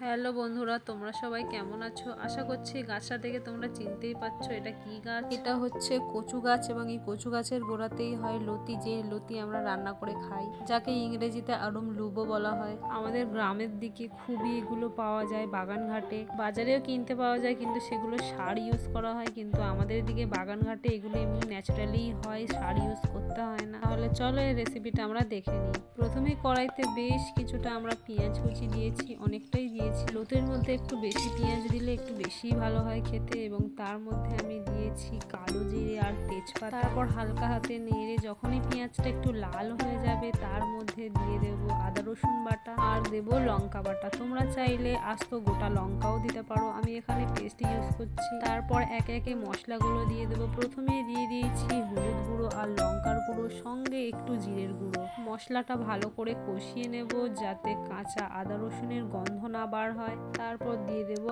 Hello বন্ধুরা, তোমরা সবাই কেমন আছো? আশা করছি গাছটা দেখে তোমরা চিনতেই পারছো এটা কি গাছ। এটা হচ্ছে কচু গাছ এবং এই কচু গাছের গোড়াতেই হয় লতি, যে লতি আমরা রান্না করে খাই, যাকে ইংরেজিতে আড়ুম লুবো বলা হয়। আমাদের গ্রামের দিকে খুবই এগুলো পাওয়া যায়, বাগানঘাটে, বাজারেও কিনতে পাওয়া যায়, কিন্তু সেগুলো সার ইউজ করা হয়। কিন্তু আমাদের দিকে বাগানঘাটে এগুলো এমনি ন্যাচারালি হয়, সার ইউজ করতে হয় না। তাহলে চলো এই রেসিপিটা আমরা দেখে নিই। প্রথমে কড়াইতে বেশ কিছুটা আমরা পেঁয়াজ কুচি দিয়েছি, অনেকটাই দিয়েছি। লতির মধ্যে একটু বেশি পেঁয়াজ দিলে একটু বেশি ভালো হয় খেতে। এবং তার মধ্যে আমি দিয়েছি কালো জিরে আর তেজপাতা। তারপর হালকা হাতে নেড়ে যখনই পেঁয়াজটা একটু লাল হয়ে যাবে তার মধ্যে দিয়ে দেব আদা রসুন বাটা আর দেব লঙ্কা বাটা। তোমরা চাইলে আস্ত গোটা লঙ্কাও দিতে পারো, আমি এখানে পেস্ট ইউজ করছি। তারপর একে একে মশলাগুলো দিয়ে দেবো। প্রথমে দিয়ে দিয়েছি হলুদ গুঁড়ো আর লঙ্কার গুঁড়ো, সঙ্গে একটু জিরের গুঁড়ো। মশলাটা ভালো করে কষিয়ে নেব যাতে কাঁচা আদা রসুনের গন্ধ না বার হয়। তারপর দিয়ে দেব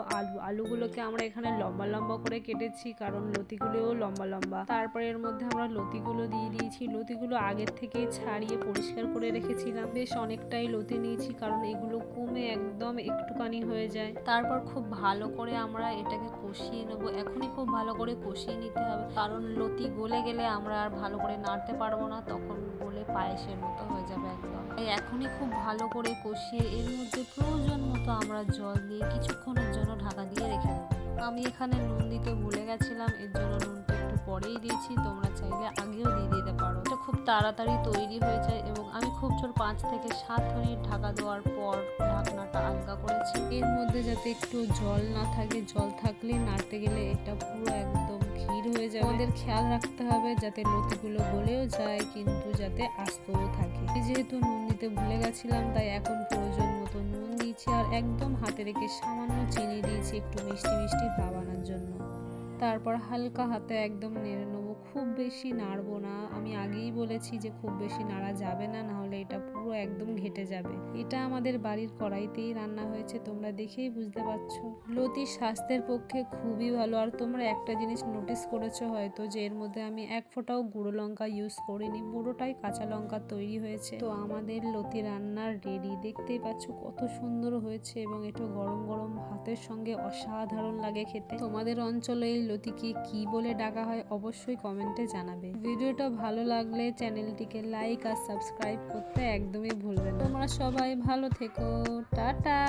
আলুগুলোকে আমরা এখানে লম্বা লম্বা করে কেটেছি, কারণ লতিগুলোও লম্বা লম্বা। তারপর এর মধ্যে আমরা লতিগুলো দিয়ে দিয়েছি। লতিগুলো আগের থেকে ছাড়িয়ে পরিষ্কার করে রেখেছিলাম। বেশ অনেকটাই লতি নিয়েছি, কারণ এগুলো কমে একদম একটুখানি হয়ে যায়। তারপর খুব ভালো করে আমরা এটাকে কষিয়ে নেব। এখনই খুব ভালো করে কষিয়ে নিতে হবে, কারণ লতি গলে গেলে আমরা আর ভালো করে নাড়তে পারবো না, তখন গলে পায়েসের মতো হয়ে যাবে একদম। তাই এখনই খুব ভালো করে কষিয়ে এর মধ্যে প্রয়োজন মতো আমরা জল দিয়ে কিছুক্ষণের জন্য ঢাকা দিয়ে রেখে দেবো। আমি এখানে নুন দিতে ভুলে গেছিলাম, এর জন্য নুনটা একটু পরেই দিয়েছি। তোমরা চাইলে আগেও দিয়ে দিতে পারো। এটা খুব তাড়াতাড়ি তৈরি হয়ে যায় এবং আমি খুব জোর 5 থেকে 7 মিনিট ঢাকা দেওয়ার পর ঢাকনাটা আলগা করেছি। এর মধ্যে যাতে একটু জল না থাকে, জল থাকলে নাড়তে গেলে এটা পুরো একদম ক্ষীর হয়ে যাবে। আমাদের খেয়াল রাখতে হবে যাতে লতিগুলো গলেও যায়, কিন্তু যাতে আস্তও থাকে। যেহেতু নুন দিতে ভুলে গেছিলাম, তাই এখন প্রয়োজন মতো নুন দিয়েছি আর একদম হাতে রেখে সামান্য চিনি দিয়েছি একটু মিষ্টি মিষ্টি ভাব আনার জন্য। তারপর হালকা হাতে একদম নেড়ে নেবো, খুব বেশি নাড়বো না। আমি আগেই বলেছি যে খুব বেশি নাড়া যাবে না, নাহলে এটা পুরো একদম ঘেটে যাবে। এটা আমাদের বাড়ির কড়াইতেই রান্না হয়েছে, তোমরা দেখেই বুঝতে পারছো। লতি স্বাস্থ্যের পক্ষে খুবই ভালো। আর তোমরা একটা জিনিস নোটিস করেছো হয়তো, যে এর মধ্যে আমি এক ফোঁটাও গুঁড়ো লঙ্কা ইউজ করিনি, পুরোটাই কাঁচা লঙ্কা তৈরি হয়েছে। তো আমাদের লতি রান্নার রেডি। দেখতেই পাচ্ছ কত সুন্দর হয়েছে এবং এটা গরম গরম ভাতের সঙ্গে অসাধারণ লাগে খেতে। তোমাদের অঞ্চলে এই লতিকে কি বলে ডাকা হয় অবশ্যই কমেন্টে জানাবে। ভিডিওটা ভালো লাগলে চ্যানেলটিকে লাইক আর সাবস্ক্রাইব করতে একদমই ভুলবে না। তোমরা সবাই ভালো থেকো, টাটা।